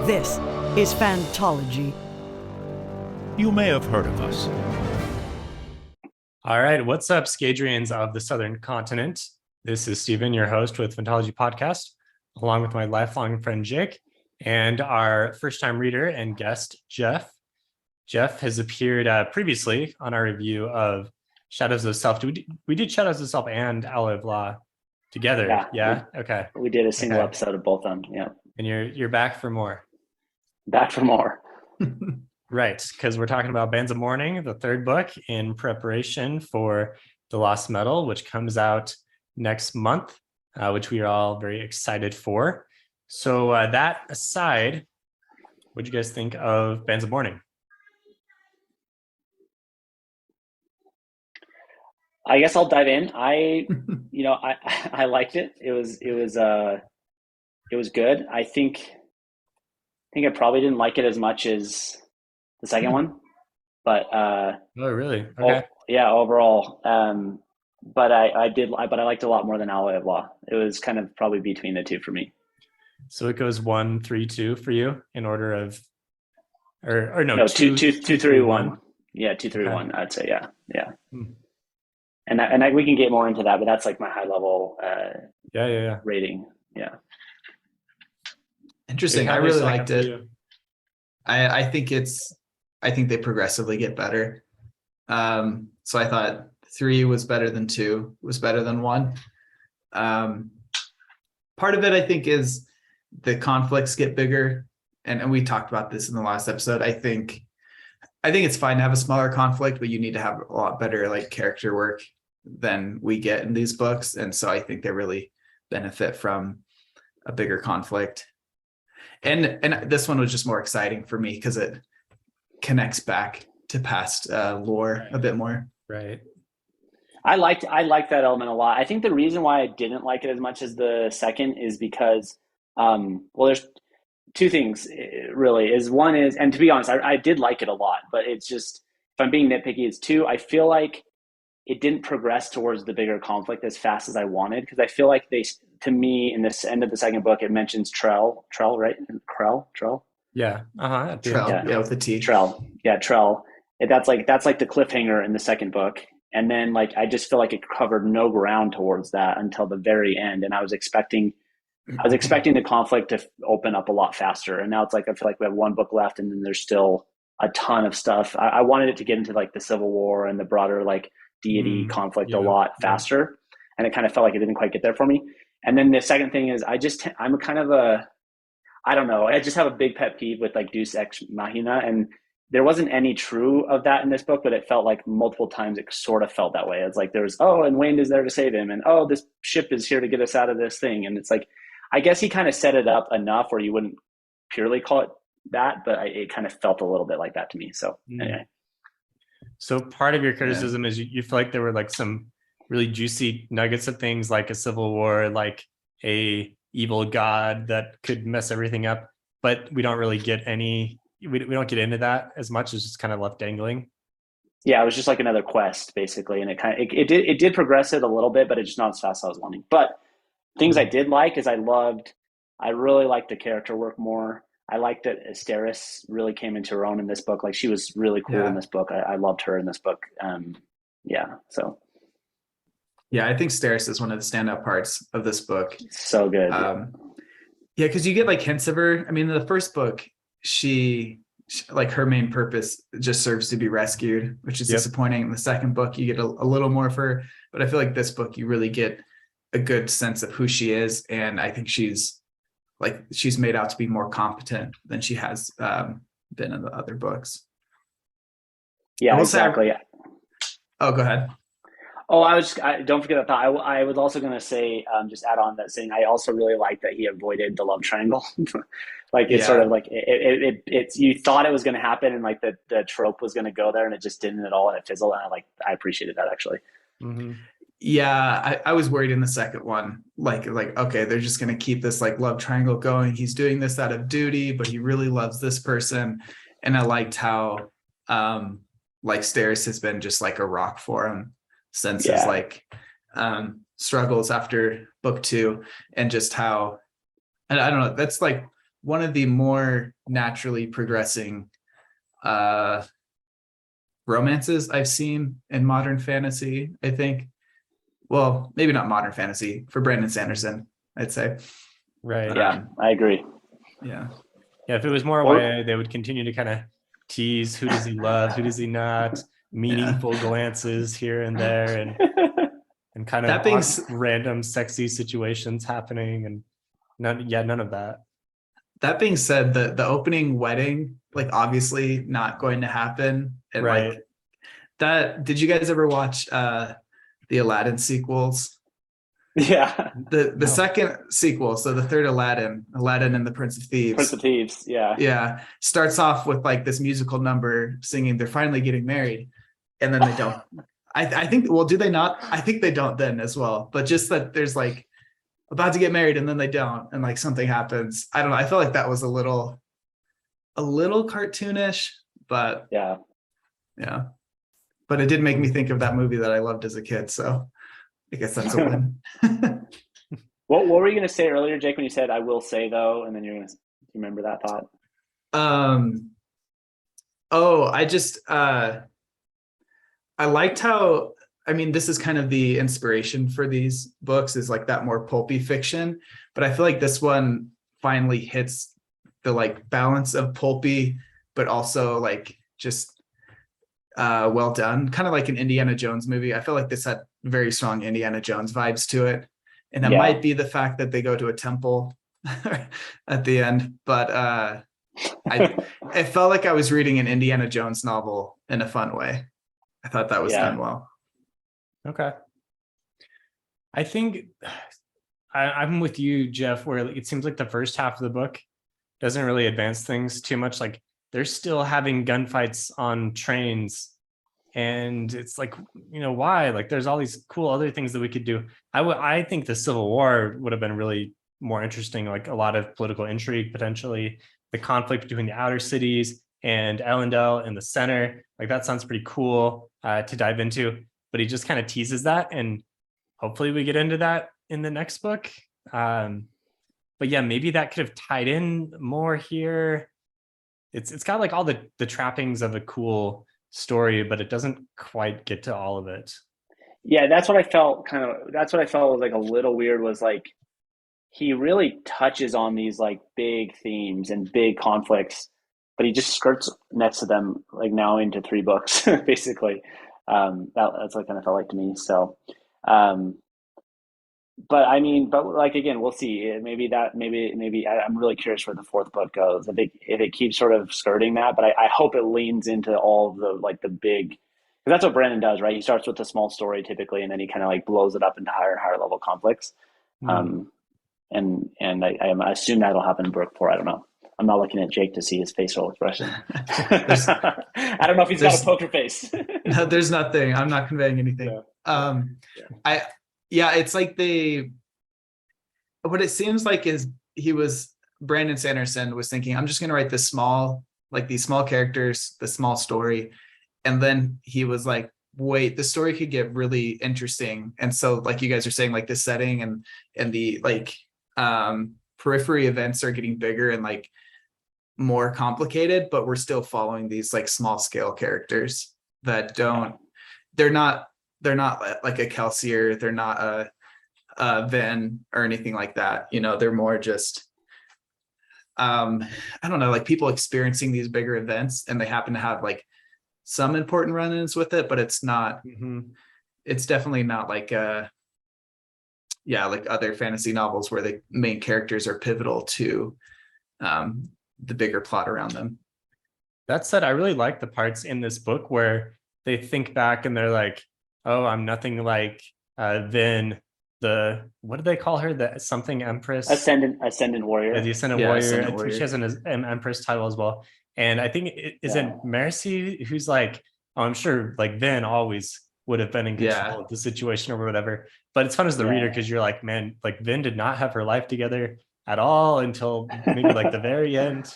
This is Fantology. You may have heard of us. All right, what's up, Scadrians of the Southern Continent? This is Stephen, your host with Fantology Podcast, along with my lifelong friend Jake, and our first-time reader and guest, Jeff. Jeff has appeared previously on our review of Shadows of Self. We did Shadows of Self and Alloy of Law together. Yeah? Okay. We did a single episode of both of them. Yeah. And you're back for more. Back for more. Right, because we're talking about Bands of Mourning, the third book in preparation for The Lost Metal, which comes out next month, which we are all very excited for. So that aside, what do you guys think of Bands of Mourning? I guess I'll dive in. I liked it. It was good. I think I probably didn't like it as much as the second one, but oh, really? Okay. Overall, but I liked it a lot more than Alloy of Law. It was kind of probably between the two for me. So it goes 1, 3, 2 for you in order of, or no, 2, 3, 1. Yeah, 2, 3, 1. I'd say yeah. And we can get more into that, but that's like my high level rating. Yeah. Interesting. I really liked it. I think they progressively get better. So I thought 3 was better than 2, was better than 1. Part of it, I think, is the conflicts get bigger. And we talked about this in the last episode. I think it's fine to have a smaller conflict, but you need to have a lot better like character work than we get in these books. And so I think they really benefit from a bigger conflict. And this one was just more exciting for me because it connects back to past lore a bit more. Right. I liked that element a lot. I think the reason why I didn't like it as much as the second is because, there's two things really. One is, and to be honest, I did like it a lot, but it's just, if I'm being nitpicky, it's 2. I feel like it didn't progress towards the bigger conflict as fast as I wanted, because I feel like to me, in this end of the second book, it mentions Trell, right? Trell. Yeah. Trell. Yeah, with the T. Trell. Yeah, Trell. That's like the cliffhanger in the second book. And then like I just feel like it covered no ground towards that until the very end. And I was expecting the conflict to open up a lot faster. And now it's like I feel like we have one book left, and then there's still a ton of stuff. I wanted it to get into like the Civil War and the broader like deity conflict a lot faster. And it kind of felt like it didn't quite get there for me. And then the second thing is I just have a big pet peeve with like Deus Ex Machina, and there wasn't any true of that in this book, but it felt like multiple times it sort of felt that way. It's like there's, and Wayne is there to save him, and this ship is here to get us out of this thing. And it's like, I guess he kind of set it up enough where you wouldn't purely call it that, but it kind of felt a little bit like that to me. So anyway. So part of your criticism is you feel like there were like some really juicy nuggets of things like a civil war, like a evil god that could mess everything up, but we don't really get we don't get into that as much. As just kind of left dangling. Yeah, it was just like another quest basically, and it did progress it a little bit, but it's just not as fast as I was wanting. But things I did like is I really liked the character work more. I liked that Asteris really came into her own in this book. Like she was really cool in this book. I loved her in this book. So. Yeah, I think Steris is one of the standout parts of this book. So good. Because you get like hints of her. I mean, in the first book, she like her main purpose just serves to be rescued, which is disappointing. In the second book, you get a little more of her, but I feel like this book, you really get a good sense of who she is. And I think she's made out to be more competent than she has been in the other books. Yeah, exactly. Oh, go ahead. Oh, don't forget that thought. I was also going to say, just add on that saying, I also really like that he avoided the love triangle. Like it's sort of like it's you thought it was going to happen, and like the trope was going to go there, and it just didn't at all, and it fizzled. And I appreciated that actually. Mm-hmm. Yeah, I was worried in the second one, like okay, they're just going to keep this like love triangle going. He's doing this out of duty, but he really loves this person, and I liked how like Steris has been just like a rock for him since his like struggles after book 2, and just how, and I don't know, that's like one of the more naturally progressing romances I've seen in modern fantasy, I think. Well, maybe not modern fantasy, for Brandon Sanderson, I'd say. Right. Yeah, I agree. Yeah. Yeah, if it was more Or- YA, they would continue to kind of tease who does he love, who does he not, meaningful glances here and there, and kind of That being random sexy situations happening, and none of that. That being said, the opening wedding, like obviously not going to happen. And Right. like that, did you guys ever watch the Aladdin sequels? Yeah. The No. second sequel, so the third Aladdin and the Prince of Thieves. Prince of Thieves. Yeah. Yeah. Starts off with like this musical number singing they're finally getting married. And then they don't. I think, well, do they not? I think they don't then as well. But just that there's like about to get married and then they don't, and like something happens. I don't know. I felt like that was a little cartoonish, but Yeah. But it did make me think of that movie that I loved as a kid. So I guess that's a win. What were you going to say earlier, Jake, when you said, I will say though, and then you're going to remember that thought? I just, I liked how, I mean, this is kind of the inspiration for these books, is like that more pulpy fiction, but I feel like this one finally hits the like balance of pulpy, but also like just well done, kind of like an Indiana Jones movie. I feel like this had very strong Indiana Jones vibes to it, and that might be the fact that they go to a temple at the end, but it felt like I was reading an Indiana Jones novel in a fun way. I thought that was done well. Okay. I think I'm with you, Jeff, where it seems like the first half of the book doesn't really advance things too much. Like they're still having gunfights on trains, and it's like, why? Like there's all these cool other things that we could do. I think the Civil War would have been really more interesting, like a lot of political intrigue, potentially the conflict between the outer cities and Ellendale in the center. Like that sounds pretty cool to dive into, but he just kind of teases that, and hopefully we get into that in the next book. But yeah, maybe that could have tied in more here. It's got like all the trappings of a cool story, but it doesn't quite get to all of it. Yeah, that's what I felt was like a little weird, was like he really touches on these like big themes and big conflicts, but he just skirts next to them like now into 3 books basically. That's what it kind of felt like to me. So but like again, we'll see. Maybe I'm really curious where the 4th book goes. If it keeps sort of skirting that, but I hope it leans into all of the like the big, because that's what Brandon does, right? He starts with a small story typically, and then he kind of like blows it up into higher and higher level conflicts. And I assume that'll happen in book 4. I don't know. I'm not looking at Jake to see his facial expression. I don't know if he's got a poker face. No, there's nothing. I'm not conveying anything. It's like what it seems like is Brandon Sanderson was thinking, I'm just going to write these small characters, the small story. And then he was like, wait, the story could get really interesting. And so like you guys are saying, like the setting and the like periphery events are getting bigger and like more complicated, but we're still following these like small scale characters that they're not like a Kelsier, they're not a Ven or anything like that. They're more just I don't know, like people experiencing these bigger events, and they happen to have like some important run-ins with it, but it's not it's definitely not like like other fantasy novels where the main characters are pivotal to the bigger plot around them. That said, I really like the parts in this book where they think back and they're like, oh, I'm nothing like Vin, what do they call her? The something Empress? Ascendant warrior. Yeah, the Ascendant Warrior. Ascendant Warrior. She has an Empress title as well. And I think isn't Mercy who's like, oh, I'm sure like Vin always would have been in control of the situation or whatever. But it's fun as the reader, because you're like, man, like Vin did not have her life together at all until maybe like the very end.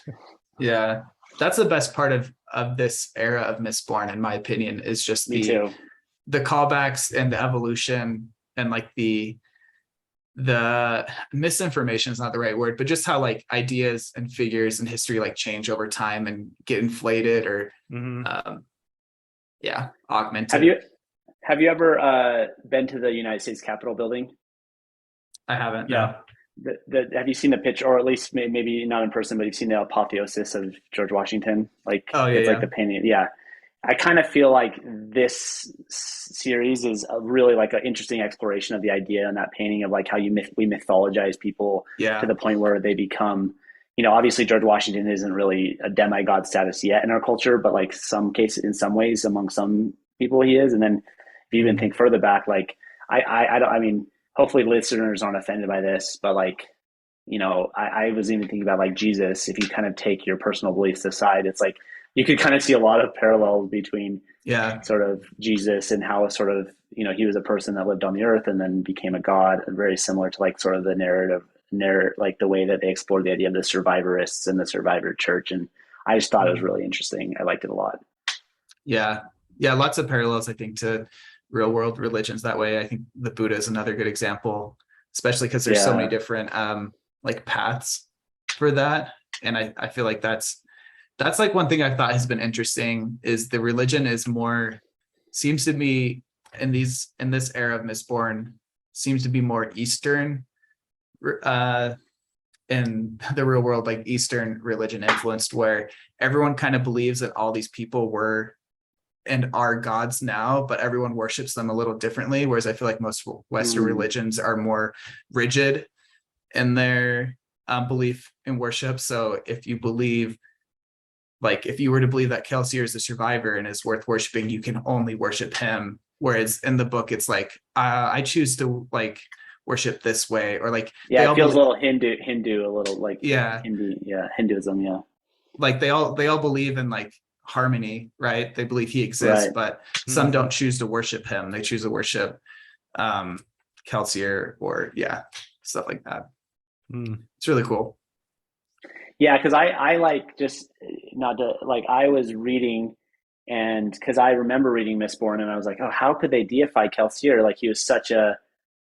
Yeah, that's the best part of this era of Mistborn, in my opinion, is just the callbacks and the evolution and like the the misinformation is not the right word, but just how like ideas and figures and history like change over time and get inflated or augmented. Have you ever been to the United States Capitol building? I haven't. Yeah. Have you seen the picture, or at least maybe not in person, but you've seen the apotheosis of George Washington? Like, it's like the painting. Yeah. I kind of feel like this series is really like an interesting exploration of the idea and that painting of like how we mythologize people to the point where they become, obviously George Washington isn't really a demigod status yet in our culture, but like in some ways among some people he is. And then if you even think further back, like I mean, hopefully listeners aren't offended by this, but like, I was even thinking about like Jesus, if you kind of take your personal beliefs aside, it's like, you could kind of see a lot of parallels between sort of Jesus and how sort of, he was a person that lived on the earth and then became a god, and very similar to like sort of the narrative, like the way that they explored the idea of the survivorists and the survivor church. And I just thought it was really interesting. I liked it a lot. Yeah. Yeah. Lots of parallels, I think, to real world religions that way. I think the Buddha is another good example, especially because there's so many different like paths for that. And I feel like that's like one thing I thought has been interesting is the religion is seems to be in this era of Mistborn, seems to be more Eastern in the real world, like Eastern religion influenced, where everyone kind of believes that all these people were and are gods now, but everyone worships them a little differently. Whereas I feel like most Western religions are more rigid in their belief in worship. So if you believe, like if you were to believe that Kelsier is a survivor and is worth worshiping, you can only worship him. Whereas in the book, it's like, I choose to like worship this way, or like, it feels a little Hindu, a little like Hinduism. Like they all believe in like harmony, right? They believe he exists, but some don't choose to worship him. They choose to worship Kelsier or stuff like that. It's really cool. Yeah, because I like, just not to like, I was reading, and because I remember reading Mistborn, and I was like, oh, how could they deify Kelsier? Like, he was such a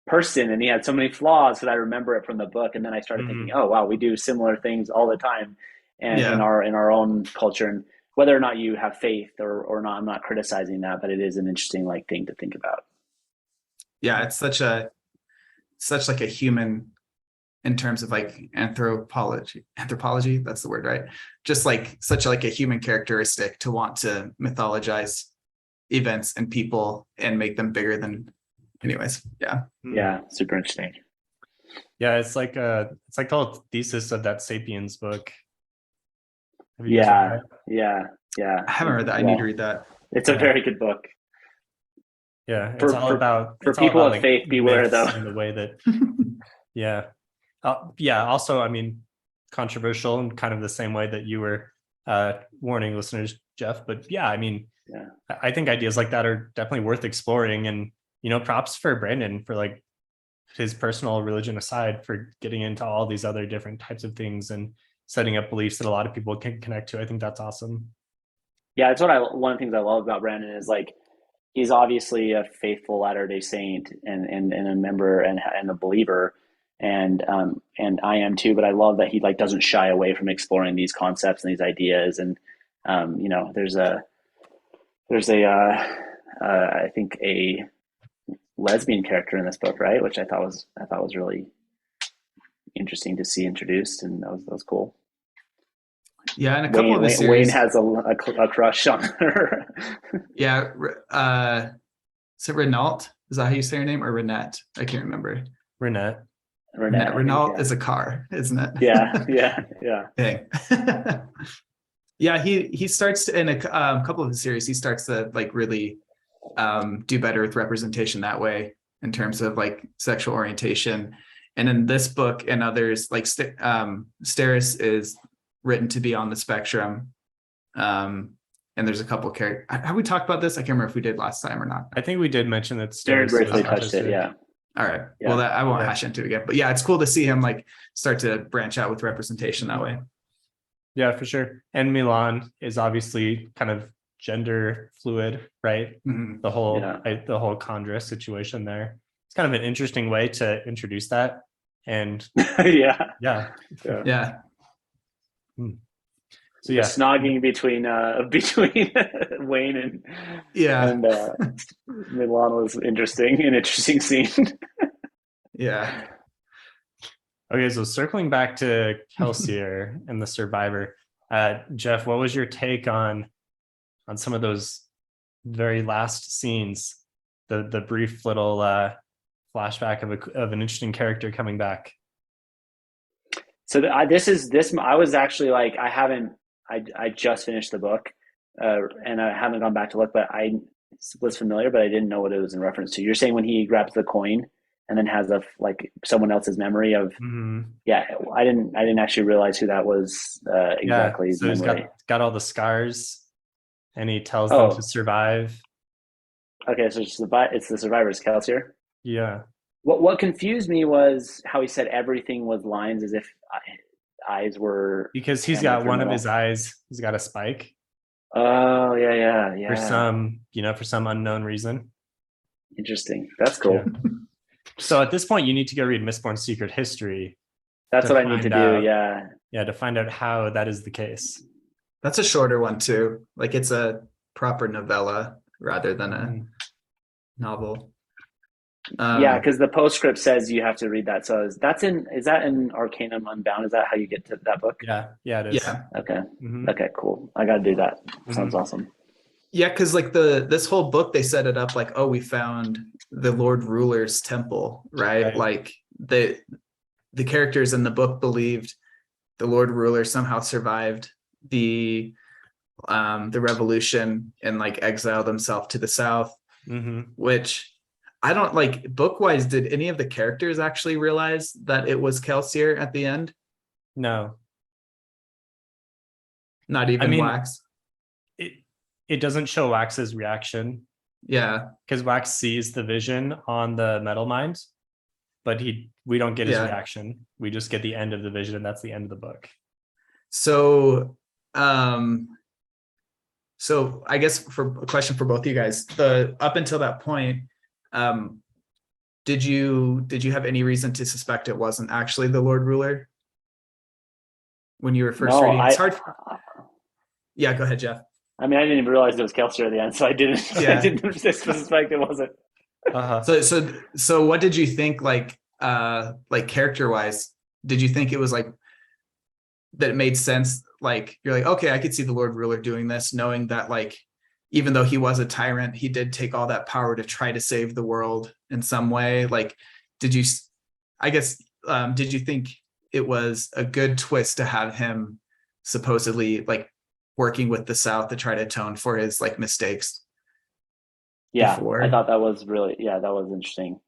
person and he had so many flaws, that I remember it from the book. And then I started thinking, oh wow, we do similar things all the time, and in our own culture. And whether or not you have faith or not, I'm not criticizing that, but it is an interesting like thing to think about. Yeah, it's such like a human, in terms of like anthropology, that's the word, right? Just like such like a human characteristic to want to mythologize events and people and make them bigger than, anyways. Yeah, super interesting. Yeah, it's like the whole thesis of that Sapiens book. Yeah. I haven't read that. I need to read that. It's a very good book. Yeah, it's all about people of faith. Beware, though. In the way that, Also, I mean, controversial in kind of the same way that you were warning listeners, Jeff. But I think ideas like that are definitely worth exploring. And props for Brandon for like his personal religion aside, for getting into all these other different types of things and setting up beliefs that a lot of people can connect to. I think that's awesome. Yeah, it's one of the things I love about Brandon is like, he's obviously a faithful Latter-day Saint and a member and a believer, and I am too. But I love that he like doesn't shy away from exploring these concepts and these ideas. And there's a I think a lesbian character in this book, right? Which I thought was really interesting to see introduced, and that was cool. Yeah, and a couple of the series, Wayne has a crush on her. Yeah, is it Renault? Is that how you say her name, or Renette? I can't remember. Renette. Renault is a car, isn't it? Yeah. Dang. Yeah, he starts in a couple of the series. He starts to like really do better with representation that way in terms of like sexual orientation. And in this book and others, like Steris is written to be on the spectrum. And there's a couple characters. Have we talked about this? I can't remember if we did last time or not. I think we did mention that Steris briefly touched it. Yeah. All right. Yeah. Well, I won't hash into it again. But yeah, it's cool to see him like start to branch out with representation that way. Yeah, for sure. And Milan is obviously kind of gender fluid, right? The whole Condra situation there. It's kind of an interesting way to introduce that. And Yeah. yeah. Yeah. So The yeah. snogging between Wayne and Yeah. Milan was an interesting scene. Yeah. Okay, so circling back to Kelsier and the Survivor, Jeff, what was your take on some of those very last scenes? The brief little flashback of an interesting character coming back. So I was actually like, I just finished the book, and I haven't gone back to look, but I was familiar, but I didn't know what it was in reference to. You're saying when he grabs the coin and then has someone else's memory of, yeah, I didn't actually realize who that was exactly. Yeah, so he's got all the scars, and he tells them to survive. Okay, so it's the survivor's Kelsier. Yeah. What confused me was how he said everything was lines, as if eyes were, because he's got one of his eyes. He's got a spike. Oh yeah. For some unknown reason. Interesting. That's cool. Yeah. So at this point, you need to go read Mistborn's Secret History. That's what I need to do. Yeah. Yeah, to find out how that is the case. That's a shorter one too. Like it's a proper novella rather than a novel. Yeah, because the postscript says you have to read that. So is that in Arcanum Unbound? Is that how you get to that book? Yeah, it is. Yeah. Okay. Okay, cool. I got to do that. Sounds awesome. Yeah, because like this whole book, they set it up like, oh, we found the Lord Ruler's temple, right? Like the characters in the book believed the Lord Ruler somehow survived the revolution and like exiled himself to the south, which I don't like. Book-wise, did any of the characters actually realize that it was Kelsier at the end? No. Not even Wax? It doesn't show Wax's reaction. Yeah. Because Wax sees the vision on the metal mind, but we don't get his reaction. We just get the end of the vision, and that's the end of the book. So so I guess for a question for both of you guys, up until that point, did you have any reason to suspect it wasn't actually the Lord Ruler when you were first reading? It's hard. Yeah, go ahead, Jeff. I mean, I didn't even realize it was Kelsier at the end, so I didn't suspect it wasn't. So what did you think, like character wise? Did you think it was like that it made sense? Like you're like, okay, I could see the Lord Ruler doing this, knowing that like even though he was a tyrant, he did take all that power to try to save the world in some way. Like, did you think it was a good twist to have him supposedly like working with the South to try to atone for his like mistakes? Yeah, before? I thought that was that was interesting.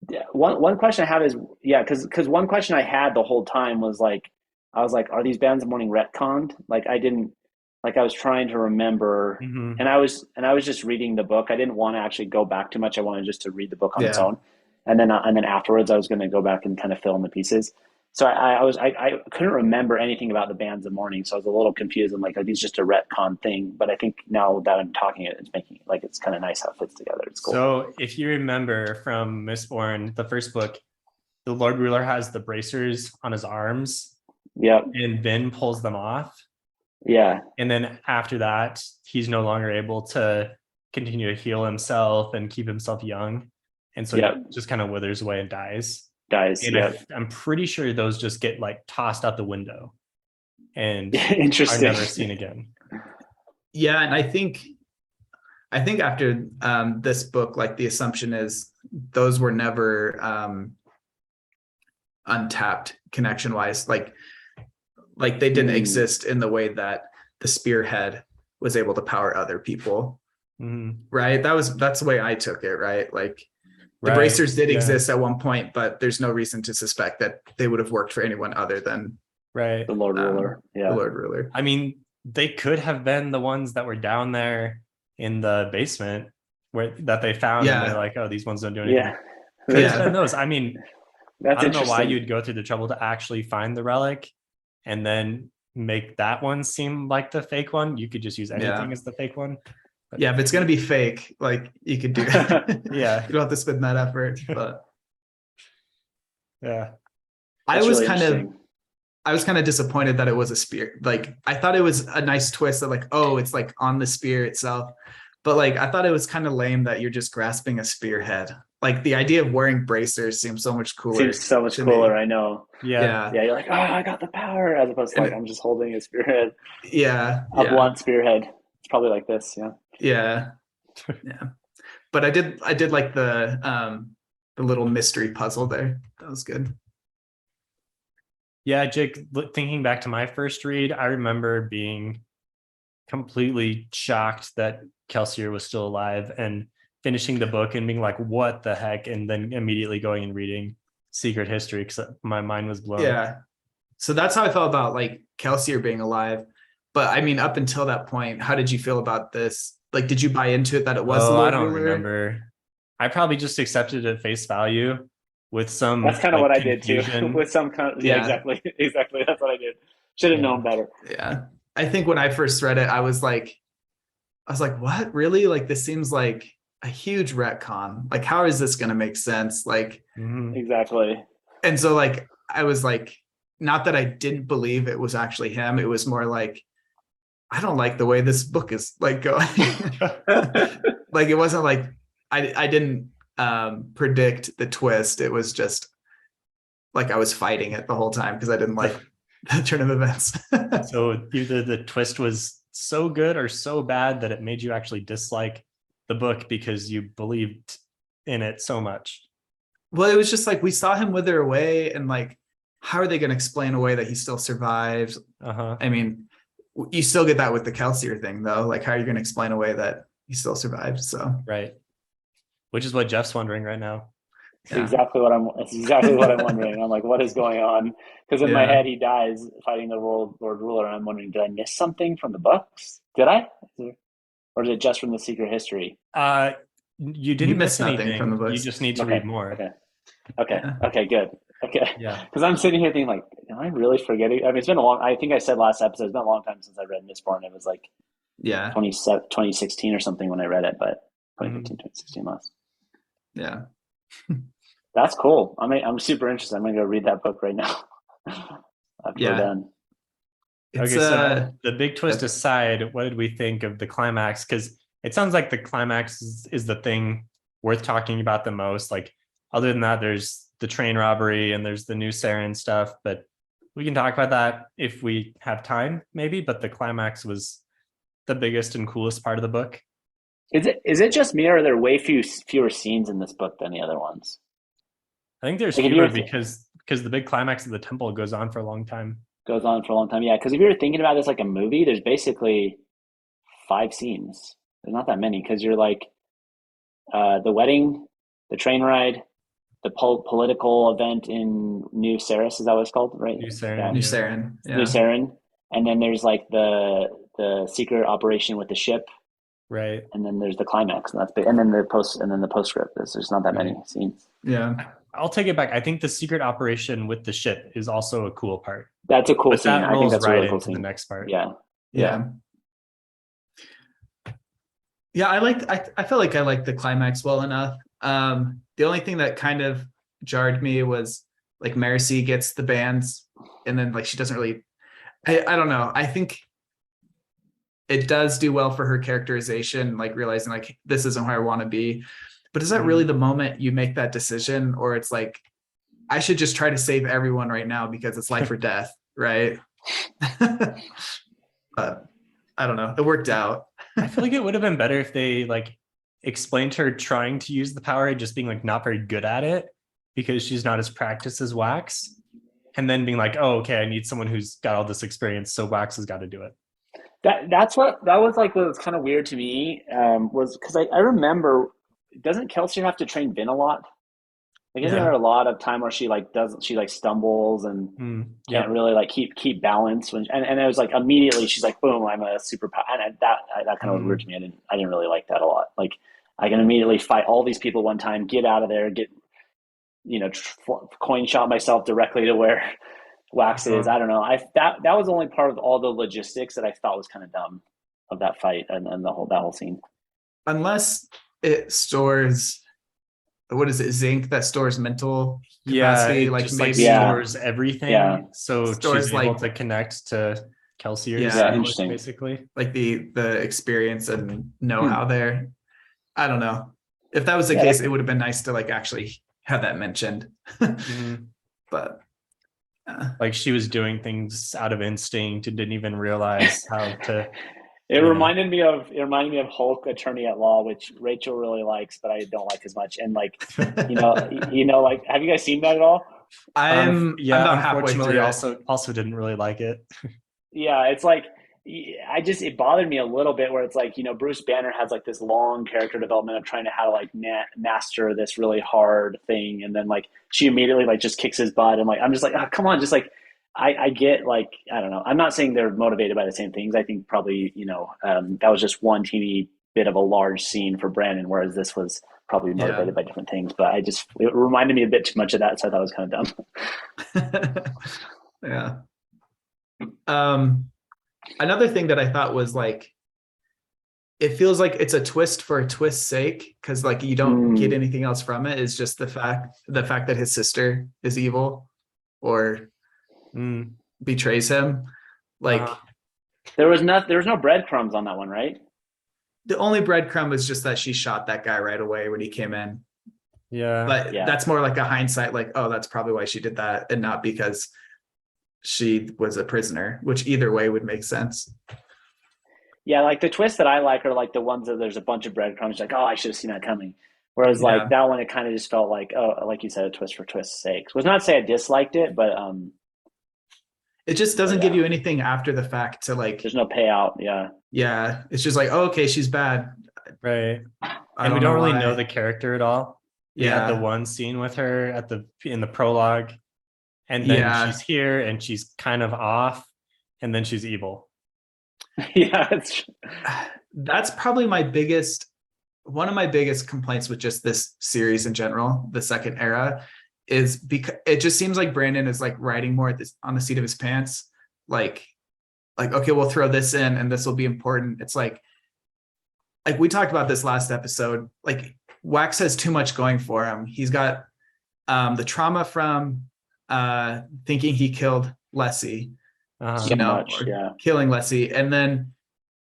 Yeah, one question I have is, because one question I had the whole time was like, I was like, are these Bands of Mourning retconned? Like I was trying to remember, and I was just reading the book. I didn't want to actually go back too much. I wanted just to read the book on its own, and then afterwards I was going to go back and kind of fill in the pieces. So I couldn't remember anything about the Bands of Mourning, so I was a little confused. I'm like, are these just a retcon thing? But I think now that I'm talking it, it's making like it's kind of nice how it fits together. It's cool. So if you remember from Mistborn, the first book, the Lord Ruler has the bracers on his arms. Yep. And Vin pulls them off. Yeah. And then after that, he's no longer able to continue to heal himself and keep himself young. And so he just kind of withers away and dies. And I'm pretty sure those just get like tossed out the window and are never seen again. Yeah, and I think after this book, like the assumption is those were never untapped connection wise. Like they didn't exist in the way that the spearhead was able to power other people. Right? That's the way I took it, right? Like the bracers did exist at one point, but there's no reason to suspect that they would have worked for anyone other than the Lord Ruler. The Lord Ruler. I mean, they could have been the ones that were down there in the basement that they found, and they're like, oh, these ones don't do anything. Could have been those. I mean, I don't know why you'd go through the trouble to actually find the relic and then make that one seem like the fake one. You could just use anything as the fake one. Yeah, if it's gonna be fake, like you could do Yeah. you don't have to spend that effort. But Yeah. I That's was really kind of interesting. I was kind of disappointed that it was a spear. Like I thought it was a nice twist that like, oh, it's like on the spear itself. But like I thought it was kind of lame that you're just grasping a spearhead. Like the idea of wearing bracers seems so much Seems cooler so much to cooler. me. I know. Yeah. Yeah. Yeah, you're like, oh, I got the power, as opposed to like And I'm just holding a spearhead, yeah, a yeah, blunt spearhead. It's probably like this. Yeah. yeah, yeah. But I did like the little mystery puzzle there. That was good. Yeah, Jake, thinking back to my first read, I remember being completely shocked that Kelsier was still alive and finishing the book and being like, what the heck? And then immediately going and reading Secret History because my mind was blown. Yeah. So that's how I felt about like Kelsier being alive. But I mean, up until that point, how did you feel about this? Like, did you buy into it that it was the Oh, I Lord don't Ruler? remember. I probably just accepted it at face value with some That's kind of like what I did too. confusion. With some kind yeah, Yeah. exactly. Exactly. That's what I did. Should have Yeah. known better. Yeah. I think when I first read it, I was like, what? Really? Like, this seems like a huge retcon. Like, how is this going to make sense? Like, Mhm. Exactly. and so like, I was like, not that I didn't believe it was actually him. It was more like, I don't like the way this book is like going. Like, it wasn't like I didn't predict the twist. It was just like I was fighting it the whole time because I didn't like the turn of events. So either the twist was so good or so bad that it made you actually dislike the book because you believed in it so much. Well, it was just like we saw him wither away, and like, how are they going to explain away that he still survives? Uh-huh. I mean, you still get that with the Kelsier thing, though. Like, how are you going to explain away that he still survived? So, Right. Which is what Jeff's wondering right now. It's exactly what I'm wondering. I'm like, what is going on? Because in my Yeah. head, he dies fighting the Lord Ruler, and I'm wondering, did I miss something from the books? Did I? Or is it just from the Secret History? You didn't miss missed nothing anything from the books. You just need to Okay. read more. Okay. Yeah. Okay, good. Okay. Yeah. Because I'm sitting here thinking, like, am I really forgetting? I mean, it's been a long, I think I said last episode, it's been a long time since I read Mistborn. It was like Yeah. 2016 or something when I read it, but Mm-hmm. 2015, 2016 last. Yeah. That's cool. I'm super interested. I'm going to go read that book right now after we're done. It's, Okay, so the big twist aside, what did we think of the climax? Because it sounds like the climax is the thing worth talking about the most. Like, other than that, there's the train robbery and there's the new Saren stuff, but we can talk about that if we have time, maybe. But the climax was the biggest and coolest part of the book. Is it just me, or are there way fewer scenes in this book than the other ones? I think there's Like, if fewer you're because the big climax of the temple goes on for a long time. goes on for a long time. Yeah, because if you're thinking about this like a movie, there's basically 5 scenes. There's not that many because you're like the wedding, the train ride, the political event in New Ceres. Is that what it's called? Right? New Saren. Yeah. New Yeah. Saren. Yeah. New Saren, and then there's like the secret operation with the ship, Right. and then there's the climax, and that's big. And then the postscript. There's not that many scenes. Yeah. I'll take it back. I think the secret operation with the ship is also a cool part. That's a cool But scene. that I think rolls that's a right really cool into the scene. next part. Yeah. Yeah. Yeah, I felt like I liked the climax well enough. The only thing that kind of jarred me was like Mercy gets the bands and then like she doesn't really I don't know. I think it does do well for her characterization, like realizing like this isn't where I want to be. But is that really the moment you make that decision? Or it's like, I should just try to save everyone right now because it's life or death, right? But I don't know. It worked out. I feel like it would have been better if they like explained her trying to use the power and just being like not very good at it because she's not as practiced as Wax. And then being like, oh, okay, I need someone who's got all this experience, so Wax has got to do it. That was like what was kind of weird to me, was because I remember, doesn't Kelsey have to train Vin a lot? Like, isn't Yeah. there a lot of time where she stumbles and can't really like keep balance and it was like immediately she's like, boom, I'm a superpower, and that kind of was weird to me. I didn't really like that a lot. Like, I can immediately fight all these people one time, get out of there, get coin shot myself directly to where Wax is. I don't know. That was the only part of all the logistics that I thought was kind of dumb of that fight and that whole scene. unless it stores, what is it, zinc that stores mental Yeah, capacity, it like just like maybe stores everything, Yeah. so Stores, she's able like, to connect to Kelsier's Yeah, knowledge, interesting. basically. like the experience and Hmm. know-how there. I don't know. If that was the Yeah, case, that- it would have been nice to like actually have that mentioned. Mhm. But Like she was doing things out of instinct and didn't even realize how to. It Yeah. reminded me of Hulk Attorney at Law, which Rachel really likes, but I don't like as much. And like, like, have you guys seen that at all? I'm about halfway Unfortunately, through it. also didn't really like it. Yeah, it's like it bothered me a little bit where it's like, Bruce Banner has like this long character development of trying to how to like master this really hard thing, and then like she immediately like just kicks his butt, and like I'm just like, oh, come on, just like I get like, I don't know. I'm not saying they're motivated by the same things. I think probably that was just one teeny bit of a large scene for Brandon, whereas this was probably motivated by different things. But it reminded me a bit too much of that, so I thought it was kind of dumb. Yeah. Another thing that I thought was like, it feels like it's a twist for a twist's sake, because like you don't get anything else from it. Is just the fact that his sister is evil or betrays him. Like there was no breadcrumbs on that one, right? the only breadcrumb was just that she shot that guy right away when he came in. Yeah. But Yeah. that's more like a hindsight, like, oh, that's probably why she did that, and not because she was a prisoner, which either way would make sense. Yeah, like the twists that I like are like the ones that there's a bunch of breadcrumbs, like, oh, I should have seen that coming. Whereas like that one, it kind of just felt like, oh, like you said, a twist for twist's sake. Was not to say I disliked it, but it just doesn't give you anything after the fact to like. There's no payout. Yeah. Yeah, it's just like, oh, okay, she's bad. Right. I And we don't really why. know the character at all. We had the one scene with her in the prologue, and then she's here and she's kind of off, and then she's evil. Yeah, that's probably one of my biggest complaints with just this series in general, the second era, is because it just seems like Brandon is like riding more on the seat of his pants. Like, okay, we'll throw this in and this will be important. It's like we talked about this last episode, like Wax has too much going for him. He's got the trauma from thinking he killed Lessie, killing Lessie, and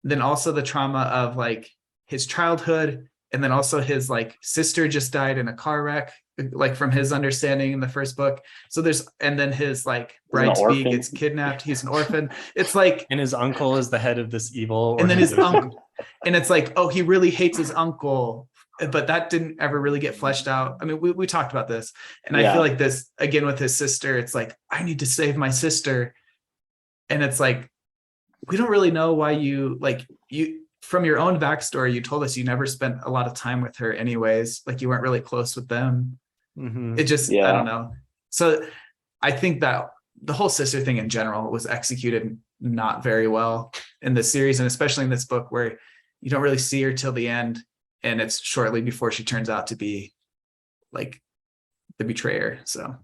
then also the trauma of like his childhood, and then also his like sister just died in a car wreck, like from his understanding in the first book. So and then his like bride-to-be gets kidnapped. He's an orphan. It's like, and his uncle is the head of this evil. And then his uncle, and it's like, oh, he really hates his uncle, but that didn't ever really get fleshed out. I mean, we talked about this, and I feel like this again with his sister. It's like, I need to save my sister, and it's like, we don't really know why you from your own backstory, you told us you never spent a lot of time with her anyways. Like you weren't really close with them. It just, I don't know. So I think that the whole sister thing in general was executed not very well in this series, and especially in this book where you don't really see her till the end, and it's shortly before she turns out to be like the betrayer. So,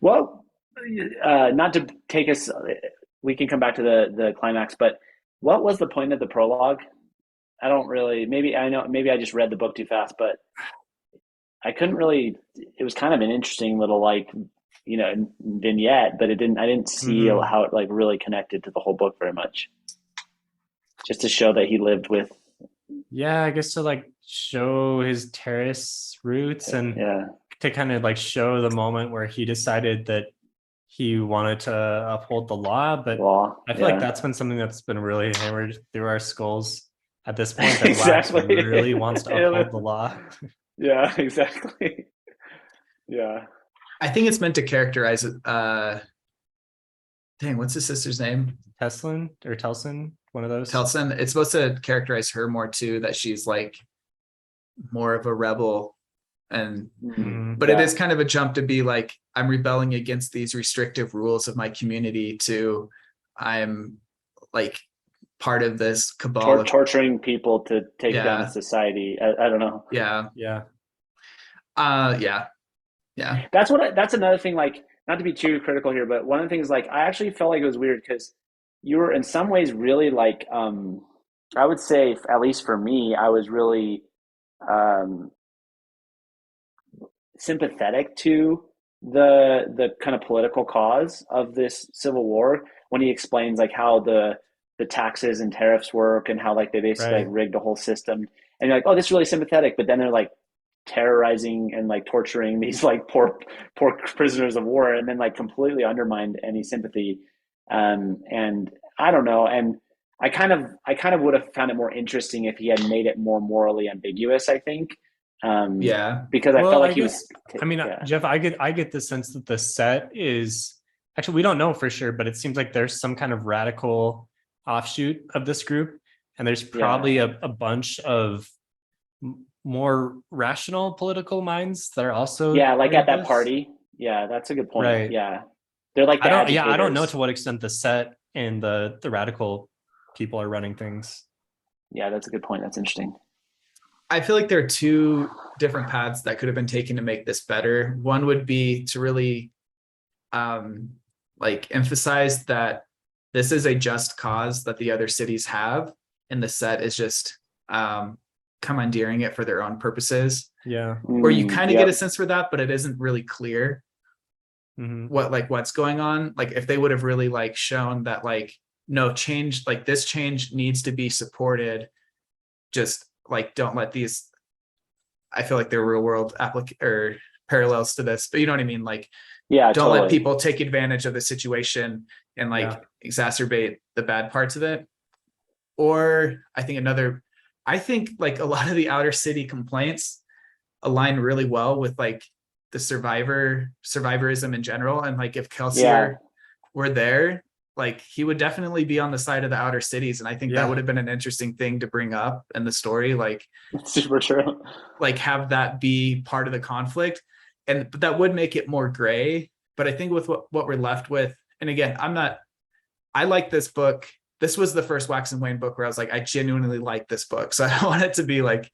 well, not to take us, we can come back to the climax, but what was the point of the prologue? I don't really, maybe I just read the book too fast, but I couldn't really, it was kind of an interesting little like, vignette, but I didn't see how it like really connected to the whole book very much. Just to show that he lived with. Yeah, I guess to like show his terrace roots, and to kind of like show the moment where he decided that he wanted to uphold the law. But I feel like that's been something that's been really hammered through our skulls at this point, that Exactly. Wax really wants to uphold the law. Yeah, exactly. Yeah. I think it's meant to characterize it. Dang, what's his sister's name? Telson, one of those. Telson. It's supposed to characterize her more too, that she's like more of a rebel, and but it is kind of a jump to be like, I'm rebelling against these restrictive rules of my community to I'm like part of this cabal torturing people to take down society. I don't know. Yeah. That's another thing, like, not to be too critical here, but one of the things, like, I actually felt like it was weird because you were in some ways really like I would say, at least for me, I was really um, sympathetic to the kind of political cause of this civil war when he explains like how the taxes and tariffs work and how like they basically like Right. rigged the whole system. And you're like, oh, this is really sympathetic, but then they're like terrorizing and like torturing these like poor prisoners of war, and then like completely undermined any sympathy. And I don't know. And I kind of would have found it more interesting if he had made it more morally ambiguous, I think. Yeah. Because I Well, felt like I he was guess, I mean, yeah. Jeff, I get the sense that the set is actually, we don't know for sure, but it seems like there's some kind of radical offshoot of this group. And there's Yeah. probably a bunch of more rational political minds that are also Yeah, like part at of that this. party. Yeah, that's a good point. Right. Yeah. They're like the I don't know to agitators. what extent the set and the radical people are running things. Yeah, that's a good point. That's interesting. I feel like there are two different paths that could have been taken to make this better. One would be to really um, like emphasize that this is a just cause that the other cities have, and the set is just commandeering it for their own purposes. Yeah. Or you kind of get a Yep. sense for that, but it isn't really clear Hmm. what's going on. Like if they would have really like shown that like no change, like this change needs to be supported, just like don't let these, I feel like they're real world or parallels to this, but you know what I mean? Like Yeah, don't let totally. people take advantage of the situation and like Yeah. exacerbate the bad parts of it. Or I think like a lot of the outer city complaints align really well with like the survivorism in general. And like if Yeah. Kelsier were there, like he would definitely be on the side of the outer cities. And I think that would Yeah. have been an interesting thing to bring up in the story. Super true. Like have that be part of the conflict. But that would make it more gray. But I think with what we're left with, and again, I like this book. This was the first Wax and Wayne book where I was like, I genuinely like this book. So I don't want it to be like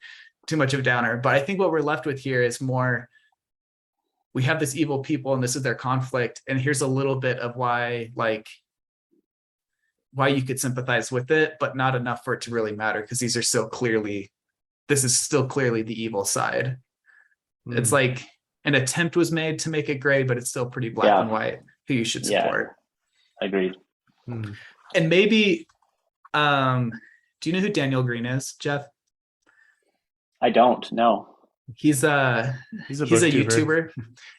too much of a downer. But I think what we're left with here is more, we have this evil people and this is their conflict. And here's a little bit of why you could sympathize with it, but not enough for it to really matter because this is still clearly the evil side. It's Mm. like an attempt was made to make it gray, but it's still pretty black and white who you should Yeah. support. Agreed. Mm. And maybe, do you know who Daniel Green is, Jeff? I don't know. He's a YouTuber.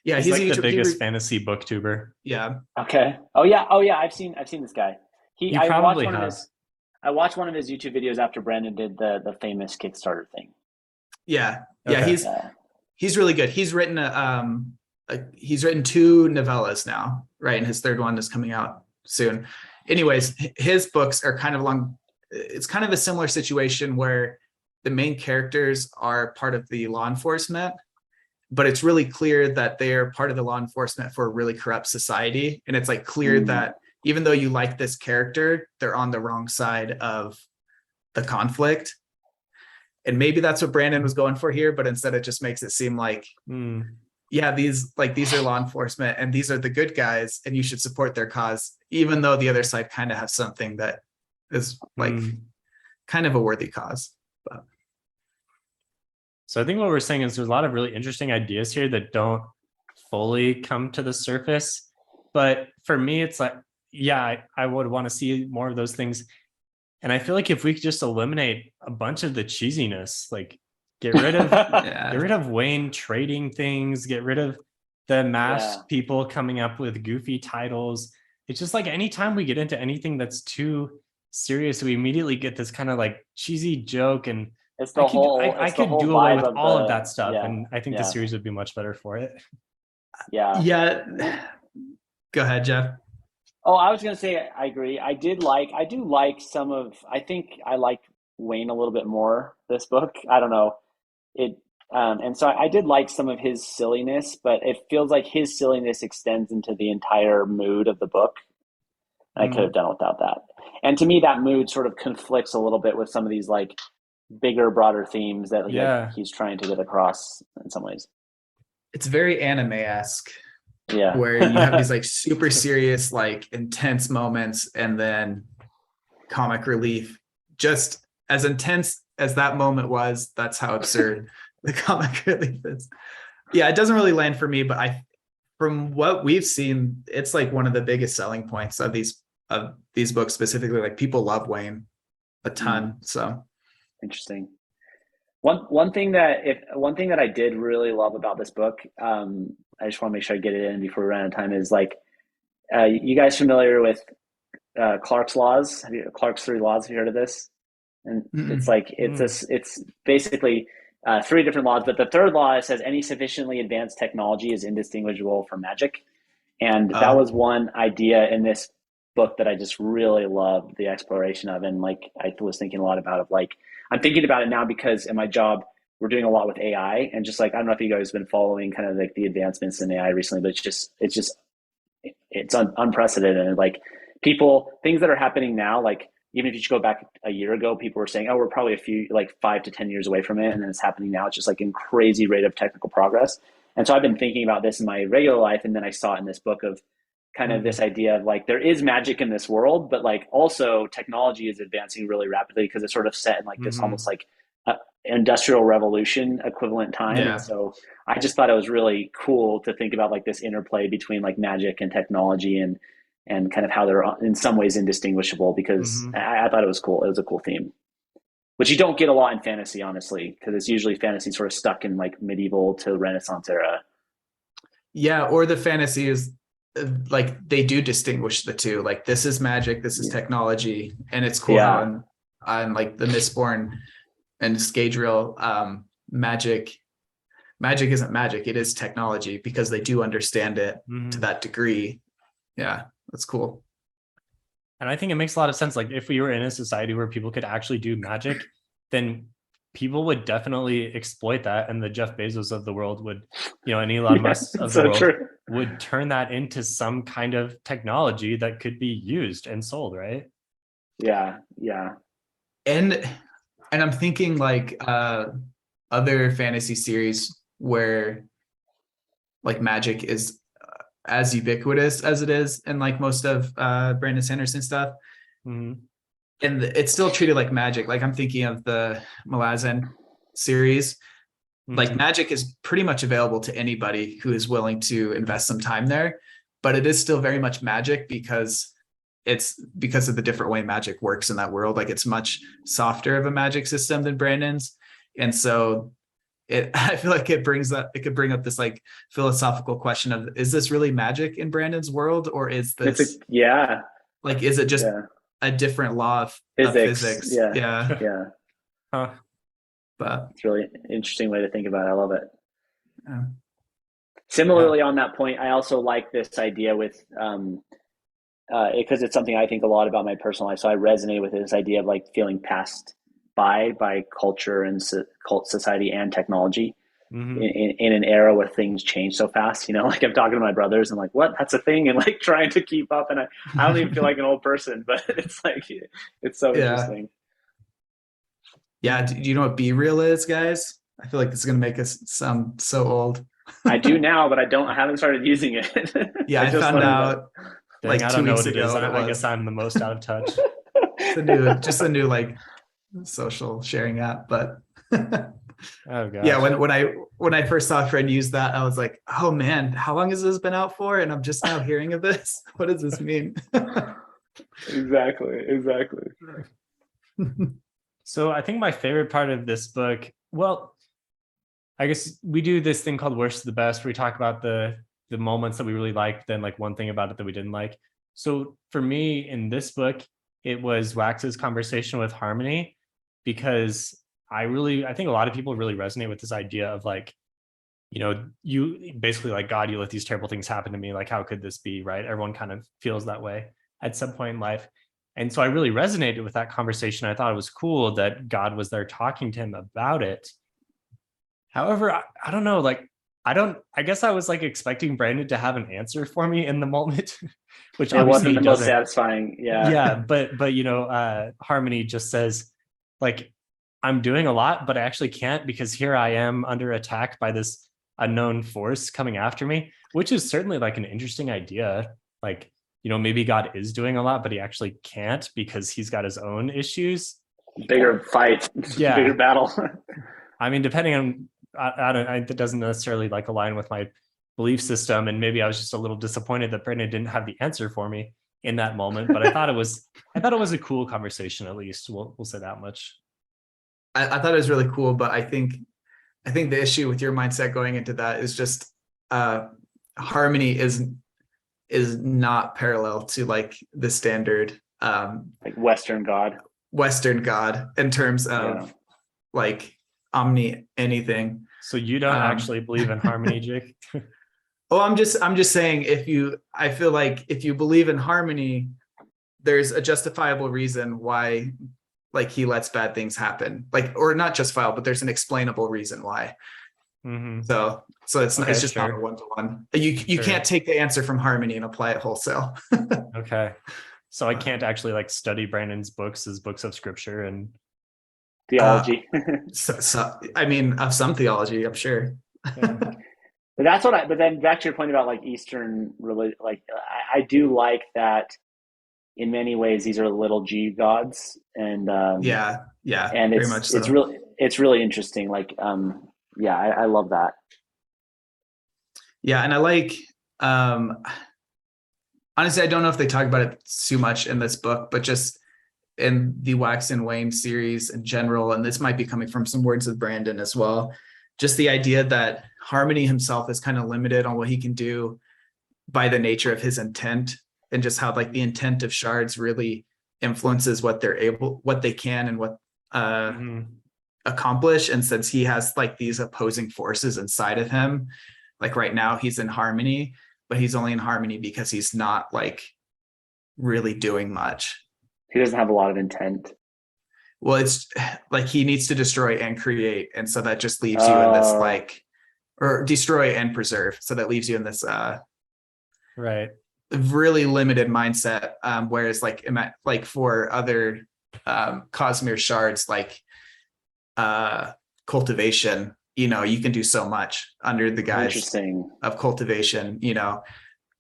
Yeah, He's like a YouTuber. the biggest fantasy booktuber. Yeah. Okay. Oh yeah. I've seen this guy. You I watched probably one of have. his YouTube videos after Brandon did the famous Kickstarter thing. Yeah. Okay. He's really good. He's written he's written 2 novellas now, right? And his third one is coming out soon. Anyways, his books are kind of it's kind of a similar situation where the main characters are part of the law enforcement, but it's really clear that they are part of the law enforcement for a really corrupt society. And it's like clear that even though you like this character, they're on the wrong side of the conflict. And maybe that's what Brandon was going for here, but instead it just makes it seem like, yeah, these are law enforcement and these are the good guys and you should support their cause, even though the other side kind of has something that is like kind of a worthy cause. But So I think what we're saying is there's a lot of really interesting ideas here that don't fully come to the surface. But for me, it's like, yeah, I would want to see more of those things. And I feel like if we could just eliminate a bunch of the cheesiness, like get rid of get rid of Wayne trading things, get rid of the masked people coming up with goofy titles. It's just like anytime we get into anything that's too serious, we immediately get this kind of like cheesy joke, and It's the I could do away with all of that stuff, yeah, and I think the series would be much better for it. Yeah. Go ahead, Jeff. Oh, I was gonna say I agree. I do like some of. I think I like Wayne a little bit more this book. I don't know it, and so I did like some of his silliness, but it feels like his silliness extends into the entire mood of the book. I could have done without that. And to me, that mood sort of conflicts a little bit with some of these like bigger, broader themes that he's trying to get across in some ways. It's very anime-esque. Yeah. Where you have these like super serious, like intense moments and then comic relief just as intense as that moment was, that's how absurd the comic relief is. Yeah, it doesn't really land for me, but from what we've seen, it's like one of the biggest selling points of these books specifically. Like people love Wayne a ton. So interesting. One thing that I did really love about this book, I just want to make sure I get it in before we run out of time, is like, you guys familiar with Clark's laws? Clark's 3 laws? Have you heard of this? And it's like it's basically 3 different laws, but the third law says any sufficiently advanced technology is indistinguishable from magic, and that was one idea in this book that I just really loved the exploration of. And like I was thinking a lot about it. Like I'm thinking about it now because in my job we're doing a lot with AI, and just like I don't know if you guys have been following kind of like the advancements in AI recently, but it's unprecedented. And like things that are happening now, like even if you go back a year ago, people were saying, oh, we're probably a few, like 5 to 10 years away from it. And then it's happening now. It's just like in crazy rate of technical progress. And so I've been thinking about this in my regular life. And then I saw it in this book of kind of this idea of like, there is magic in this world, but like also technology is advancing really rapidly because it's sort of set in like this almost like industrial revolution equivalent time. Yeah. And so I just thought it was really cool to think about like this interplay between like magic and technology and kind of how they're in some ways indistinguishable, because I thought it was cool. It was a cool theme, which you don't get a lot in fantasy, honestly, because it's usually fantasy sort of stuck in like medieval to Renaissance era. Yeah, or the fantasy is like they do distinguish the two. Like this is magic, this is technology, and it's cool how on like the Mistborn and Scadrial, magic isn't magic; it is technology, because they do understand it to that degree. Yeah. That's cool. And I think it makes a lot of sense. Like if we were in a society where people could actually do magic, then people would definitely exploit that. And the Jeff Bezos of the world would, and Elon Musk of the world would turn that into some kind of technology that could be used and sold, right? Yeah. Yeah. And I'm thinking like other fantasy series where like magic is as ubiquitous as it is in like most of Brandon Sanderson stuff. And it's still treated like magic. Like I'm thinking of the Malazan series. Like magic is pretty much available to anybody who is willing to invest some time there, but it is still very much magic because of the different way magic works in that world. Like it's much softer of a magic system than Brandon's. And so I feel like it could bring up this like philosophical question of, is this really magic in Brandon's world, or is this is it just a different law of physics? Yeah. But it's really an interesting way to think about it. I love it. Yeah. Similarly, on that point, I also like this idea with because it's something I think a lot about my personal life. So I resonate with this idea of like feeling passed by culture and cult society and technology in an era where things change so fast. Like I'm talking to my brothers and like, what? That's a thing, and like trying to keep up. And I don't even feel like an old person, but it's like it's so interesting. Yeah. Do you know what Be Real is, guys? I feel like this is gonna make us sound so old. I do now, but I haven't started using it. Yeah, I found out like I 2 don't know weeks what it is. ago. I guess I'm the most out of touch. It's a new like social sharing app, but oh gosh. Yeah, when I first saw a friend use that, I was like, oh man, how long has this been out for? And I'm just now hearing of this. What does this mean? Exactly. So I think my favorite part of this book, well, I guess we do this thing called Worst to the Best, where we talk about the moments that we really liked, then like one thing about it that we didn't like. So for me in this book, it was Wax's conversation with Harmony, because I think a lot of people really resonate with this idea of like, you basically like, God, you let these terrible things happen to me. Like, how could this be, right? Everyone kind of feels that way at some point in life. And so I really resonated with that conversation. I thought it was cool that God was there talking to him about it. However, I don't know, like, I guess I was like expecting Brandon to have an answer for me in the moment, which it wasn't the most satisfying. Yeah. But Harmony just says like, I'm doing a lot, but I actually can't, because here I am under attack by this unknown force coming after me, which is certainly like an interesting idea. Like, maybe God is doing a lot, but he actually can't because he's got his own issues. bigger fight, Yeah. bigger battle. I mean, depending on, it doesn't necessarily like align with my belief system. And maybe I was just a little disappointed that Brandon didn't have the answer for me in that moment, but I thought it was a cool conversation. At least we'll say that much. I thought it was really cool, but I think the issue with your mindset going into that is just harmony is not parallel to like the standard Like Western God in terms of like omni anything. So you don't actually believe in harmony, Jake? Oh, I'm just saying, I feel like if you believe in harmony, there's a justifiable reason why like he lets bad things happen, like, or not justifiable, but there's an explainable reason why. Mm-hmm. So it's Okay, it's just not a one-to-one. You can't take the answer from harmony and apply it wholesale. Okay. So I can't actually like study Brandon's books as books of scripture and theology. So I mean, of some theology, I'm sure. But that's what but then back to your point about like Eastern religion, like I do like that in many ways these are little G gods, and yeah, and very much so. it's really interesting. Like I love that. Yeah, and I like honestly, I don't know if they talk about it too much in this book, but just in the Wax and Wane series in general, and this might be coming from some words of Brandon as well, just the idea that Harmony himself is kind of limited on what he can do by the nature of his intent, and just how like the intent of shards really influences what they can and what accomplish. And since he has like these opposing forces inside of him, like right now he's in harmony, but he's only in harmony because he's not like really doing much. He doesn't have a lot of intent. Well, it's like he needs to destroy and create, and so that just leaves you in this like, or destroy and preserve, so that leaves you in this right, really limited mindset. Whereas like for other Cosmere shards, like cultivation, you can do so much under the guise of cultivation,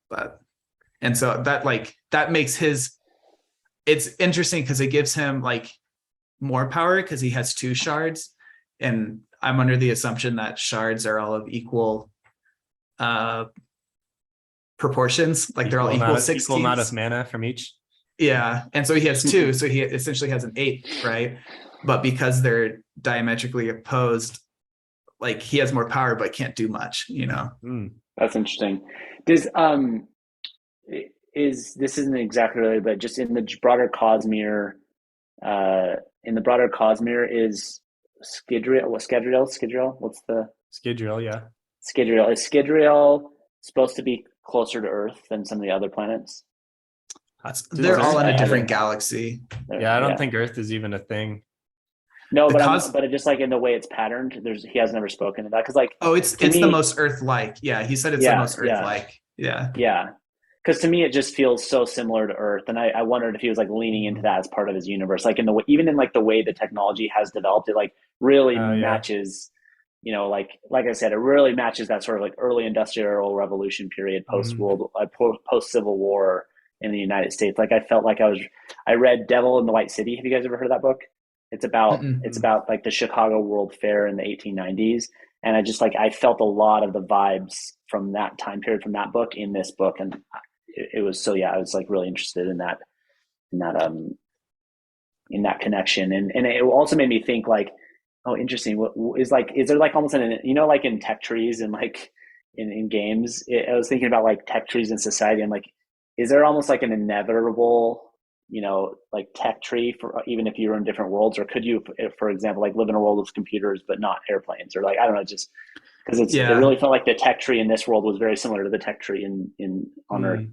but and so that makes it's interesting because it gives him like more power because he has 2 shards, and I'm under the assumption that shards are all of equal proportions, like they're all equal 16s. Equal amount of mana from each. Yeah, and so he has 2, so he essentially has an 8, right? But because they're diametrically opposed, like he has more power but can't do much. That's interesting. This isn't exactly related, but just in the broader Cosmere, is Skidriel? What's Skidriel? What's the Skidriel? Yeah, Skidriel. Is Skidriel supposed to be closer to Earth than some of the other planets? They're all in a different galaxy. Yeah, I don't think Earth is even a thing. No, but just like in the way it's patterned, he has never spoken to that because like it's the most Earth-like. Yeah, he said it's the most Earth-like. Yeah. Because to me, it just feels so similar to Earth, and I wondered if he was like leaning into that as part of his universe, like even in like the way the technology has developed, it like really matches. Like I said, it really matches that sort of like early industrial revolution period, post Civil War in the United States. Like I felt like I read Devil in the White City. Have you guys ever heard of that book? It's about like the Chicago World Fair in the 1890s. And I felt a lot of the vibes from that time period from that book in this book. And it was, I was like really interested in that connection. And it also made me think like, oh, interesting. Is there like almost like in tech trees and like in games, I was thinking about like tech trees in society. And like, is there almost like an inevitable, like tech tree for even if you're in different worlds, or could you, for example, like live in a world with computers, but not airplanes, or like, I don't know, just because it really felt like the tech tree in this world was very similar to the tech tree on Earth.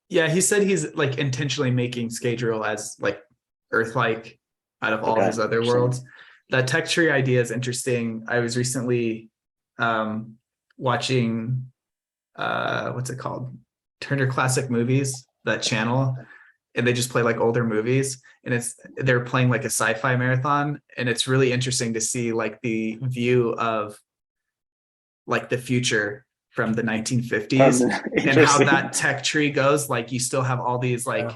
Yeah. He said he's like intentionally making Skadriel as like Earth-like out of all his other worlds. That tech tree idea is interesting. I was recently watching what's it called? Turner Classic Movies, that channel, and they just play like older movies, and they're playing like a sci-fi marathon, and it's really interesting to see like the view of like the future from the 1950s and how that tech tree goes. Like you still have all these like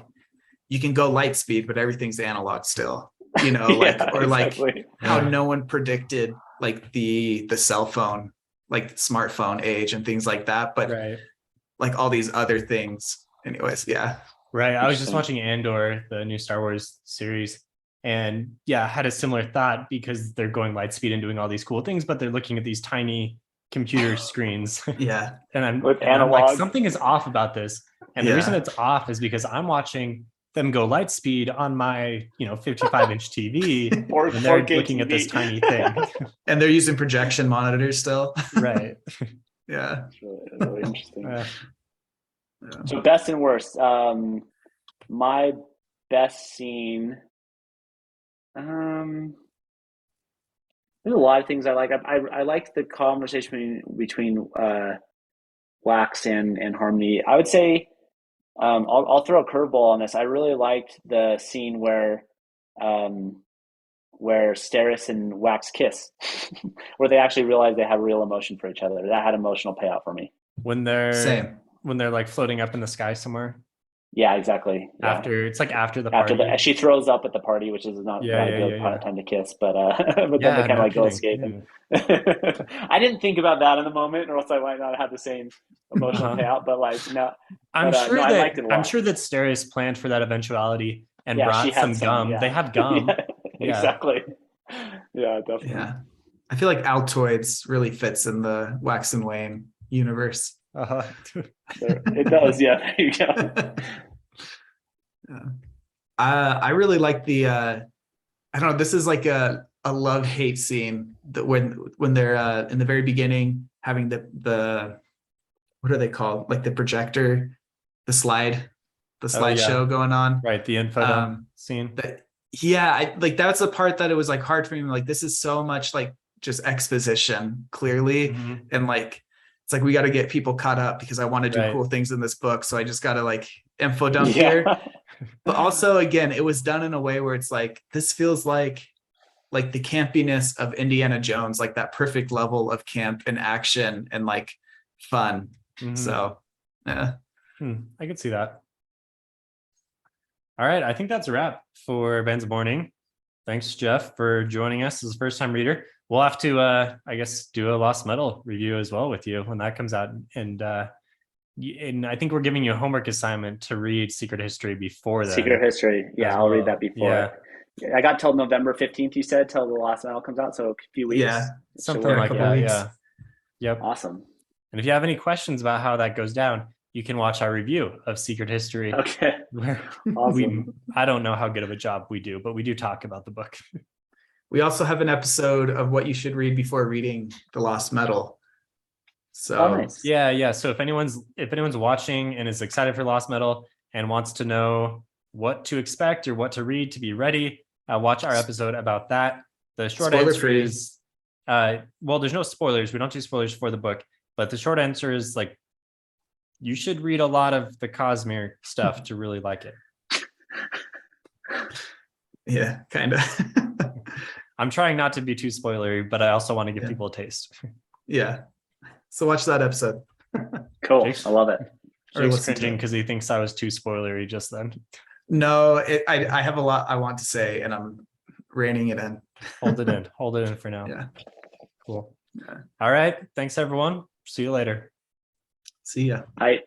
you can go light speed, but everything's analog still. you know, like, Yeah, or like exactly. how Yeah. no one predicted like the cell phone, like smartphone age and things like that, but Right. like all these other things. Anyways, yeah. Right. I was just Interesting. watching Andor, the new Star Wars series, and yeah, I had a similar thought because they're going light speed and doing all these cool things, but they're looking at these tiny computer screens. Yeah. and I'm With and I'm like, analog. something is off about this. And the reason Yeah. it's off is because I'm watching them go light speed on my 55-inch TV, Or and they're 4K looking at this TV. tiny thing. And they're using projection monitors still. Right. Yeah. It's really interesting. Yeah. So best and worst. My best scene. There's a lot of things I like. I liked the conversation between Wax and Harmony. I would say I'll throw a curveball on this. I really liked the scene where Steris and Wax kiss, where they actually realize they have real emotion for each other. That had emotional payout for me. When they're Same. like floating up in the sky somewhere. Yeah, exactly. Yeah. After the party. She throws up at the party, which is not a good time to kiss, but but then they kind of like go escaping. I didn't think about that in the moment, or else I might not have the same emotional payout. But like, no, I'm but, sure no, I that liked it a lot. Steris planned for that eventuality and Yeah, brought she had some gum. yeah. They have gum. Yeah, exactly. Yeah, definitely. Yeah. I feel like Altoids really fits in the Wax and Wayne universe. Uh-huh. It does. Yeah, there you go. I really like the I don't know, this is like a love-hate scene that when they're in the very beginning having the what are they called? Like the projector, the slideshow going on. Right, the info dump scene. Like that's the part that it was like hard for me. Like, this is so much like just exposition clearly. And like it's like we got to get people caught up because I want to do cool things in this book. So I just got to like info dump here. But also, again, it was done in a way where it's like, this feels like the campiness of Indiana Jones, like that perfect level of camp and action and like fun. So, yeah. I could see that. All right, I think that's a wrap for Bands of Mourning. Thanks, Jeff, for joining us as a first-time reader. We'll have to, I guess, do a Lost Metal review as well with you when that comes out. And I think we're giving you a homework assignment to read Secret History before that. Secret History. Yeah, I'll read that before. Yeah. I got till November 15th, you said, till the Lost Metal comes out. So a few weeks. Yeah, something like that. Yeah. Yep. Awesome. And if you have any questions about how that goes down, you can watch our review of Secret History. Okay. Where awesome. I don't know how good of a job we do, but we do talk about the book. We also have an episode of what you should read before reading The Lost Metal. So nice. Yeah. So if anyone's watching and is excited for Lost Metal and wants to know what to expect or what to read to be ready, watch our episode about that. The short answer is, well, there's no spoilers. We don't do spoilers for the book, but the short answer is like, you should read a lot of the Cosmere stuff to really like it. Yeah, kind of. I'm trying not to be too spoilery, but I also want to give people a taste. Yeah. So watch that episode. Cool. Jake's, I love it. Jake's cringing because he thinks I was too spoilery just then. No, I have a lot I want to say, and I'm reining it in. Hold it in. Hold it in for now. Yeah. Cool. Yeah. All right. Thanks, everyone. See you later. See ya. Bye.